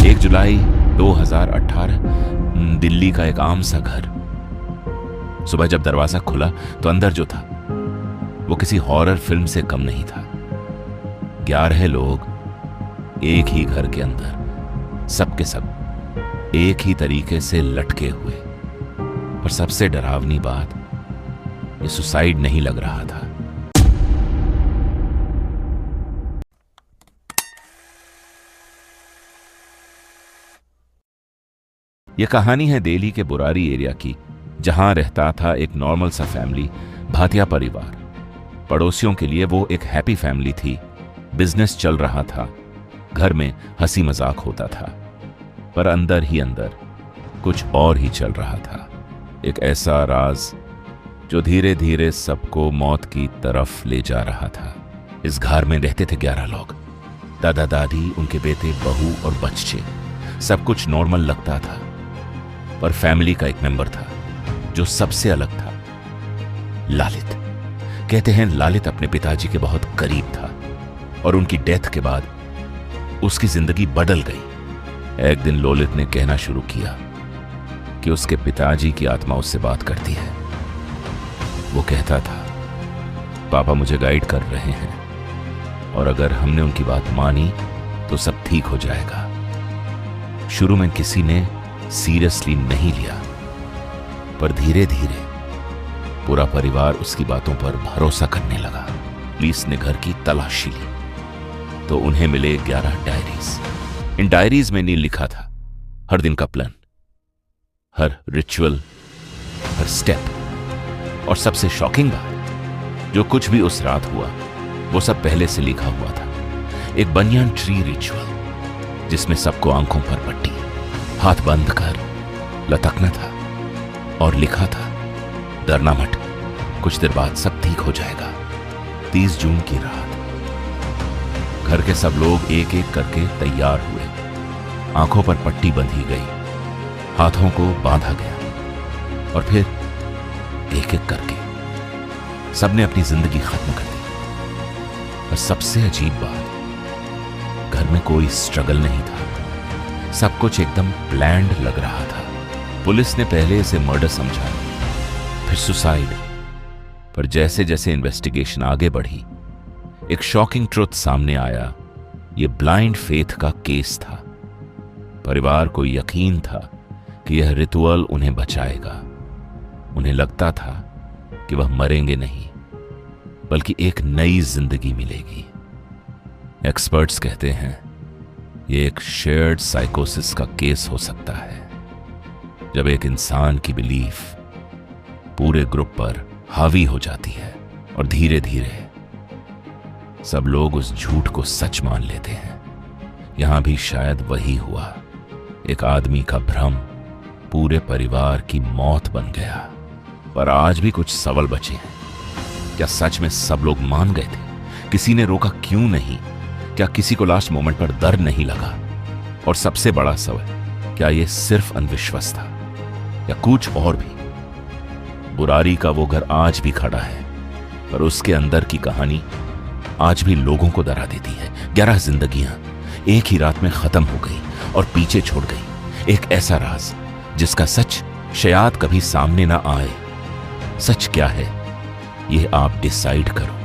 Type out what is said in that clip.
1 जुलाई 2018, दिल्ली का एक आम सा घर। सुबह जब दरवाजा खुला तो अंदर जो था वो किसी हॉरर फिल्म से कम नहीं था। 11 लोग एक ही घर के अंदर, सब के सब एक ही तरीके से लटके हुए। पर सबसे डरावनी बात, ये सुसाइड नहीं लग रहा था। यह कहानी है दिल्ली के बुरारी एरिया की, जहां रहता था एक नॉर्मल सा फैमिली, भाटिया परिवार। पड़ोसियों के लिए वो एक हैप्पी फैमिली थी। बिजनेस चल रहा था, घर में हंसी मजाक होता था, पर अंदर ही अंदर कुछ और ही चल रहा था। एक ऐसा राज जो धीरे धीरे सबको मौत की तरफ ले जा रहा था। इस घर में रहते थे 11 लोग, दादा दादी, उनके बेटे, बहू और बच्चे। सब कुछ नॉर्मल लगता था, पर फैमिली का एक मेंबर था जो सबसे अलग था, लालित। कहते हैं लालित अपने पिताजी के बहुत करीब था और उनकी डेथ के बाद उसकी जिंदगी बदल गई। एक दिन ललित ने कहना शुरू किया कि उसके पिताजी की आत्मा उससे बात करती है। वो कहता था, पापा मुझे गाइड कर रहे हैं और अगर हमने उनकी बात मानी तो सब ठीक हो जाएगा। शुरू में किसी ने सीरियसली नहीं लिया, पर धीरे धीरे पूरा परिवार उसकी बातों पर भरोसा करने लगा। पुलिस ने घर की तलाशी ली तो उन्हें मिले 11 डायरीज। इन डायरीज में नील लिखा था हर दिन का प्लान, हर रिचुअल, हर स्टेप, और सबसे शॉकिंग बात, जो कुछ भी उस रात हुआ वो सब पहले से लिखा हुआ था। एक बनियान ट्री रिचुअल जिसमें सबको आंखों पर पट्टी, हाथ बंद कर लटकना था और लिखा था, डरना मत, कुछ देर बाद सब ठीक हो जाएगा। 30 जून की रात घर के सब लोग एक एक करके तैयार हुए। आंखों पर पट्टी बंधी गई, हाथों को बांधा गया और फिर एक एक करके सबने अपनी जिंदगी खत्म कर दी। और सबसे अजीब बात, घर में कोई स्ट्रगल नहीं था, सब कुछ एकदम प्लान्ड लग रहा था। पुलिस ने पहले इसे मर्डर समझा, फिर सुसाइड, पर जैसे जैसे इन्वेस्टिगेशन आगे बढ़ी एक शॉकिंग ट्रुथ सामने आया। यह ब्लाइंड फेथ का केस था। परिवार को यकीन था कि यह रिचुअल उन्हें बचाएगा। उन्हें लगता था कि वह मरेंगे नहीं, बल्कि एक नई जिंदगी मिलेगी। एक्सपर्ट्स कहते हैं यह एक शेयर्ड साइकोसिस का केस हो सकता है, जब एक इंसान की बिलीफ पूरे ग्रुप पर हावी हो जाती है और धीरे धीरे सब लोग उस झूठ को सच मान लेते हैं। यहां भी शायद वही हुआ। एक आदमी का भ्रम पूरे परिवार की मौत बन गया। पर आज भी कुछ सवाल बचे हैं। क्या सच में सब लोग मान गए थे? किसी ने रोका क्यों नहीं? क्या किसी को लास्ट मोमेंट पर डर नहीं लगा? और सबसे बड़ा सवाल, क्या यह सिर्फ अंधविश्वास था या कुछ और भी? बुरारी का वो घर आज भी खड़ा है, पर उसके अंदर की कहानी आज भी लोगों को डरा देती है। 11 जिंदगियां एक ही रात में खत्म हो गई और पीछे छोड़ गई एक ऐसा राज जिसका सच शायद कभी सामने ना आए। सच क्या है, यह आप डिसाइड करो।